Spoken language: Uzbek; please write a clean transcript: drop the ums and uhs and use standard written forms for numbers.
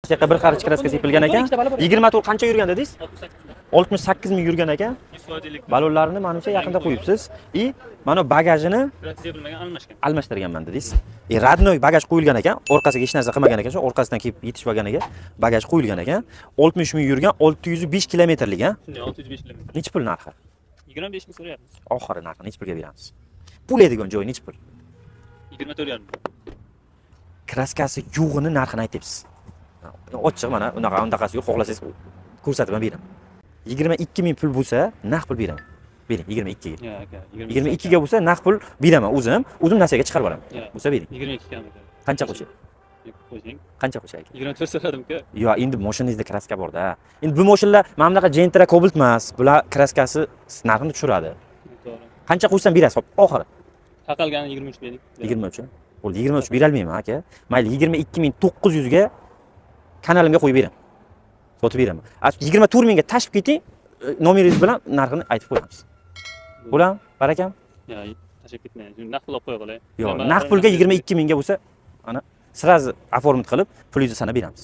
Bu yoqqa bir qarich kraska sepilgan ekan. 20 tur qancha yurgan dedingiz? 68 ming yurgan ekan. Balonlarni menimcha yaqinda qo'yibsiz. Mana bagajini almashtirganman dedingiz. Radnoy bagaj qo'yilgan ekan, orqasiga hech narsa qilmagan ekan, shu orqasidan kelib yetishmaganiga bagaj qo'yilgan ekan. 60 ming yurgan, 605 kilometrlik ha. 605 kilometr. Necha pul narxi? 25 ming so'rayapmiz. Oxiri narxi necha pulga beramiz? Pul edigan joy necha pul? 24 yarim. Kraskasi yo'g'ini narxini aytyapsiz. Ochiq mana unaqasi yo'q, xohlasangiz ko'rsatib beraman. 22 ming pul bo'lsa, naqd pul beraman. Bering 22 ga. Yo'q aka. 22 ga bo'lsa naqd pul beraman o'zim nasiyaga chiqarib olaman. Bo'lsa bering. 22 ga. Qancha qo'shay? Qo'shing. Qancha qo'shay aka? 24 so'radim-ku. Yo'q, endi mashinangizda kraska bor-da. Endi bu mashinalar mana bunaqa Gentra Cobalt emas. Bular kraskasi narxini tushiradi. To'g'ri. Qancha qo'ysan berasiz oxiri? Taqalgani 23 bering. 23. Bo'ldi, 23 bera olmayman aka. Mayli 22900 ga kanalimga qo'yib beraman. Sotib beraman. 24 mingga tashib keting, nomeringiz bilan narxini aytib qo'yamiz. Bo'ladimi? Barakam? Yo'q, tashib ketmayman. Naqd pul olib qo'ya qolay. Yo'q, naqd pulga 22 mingga bo'lsa, ana sразу оформить qilib, pulingizni sanab beramiz.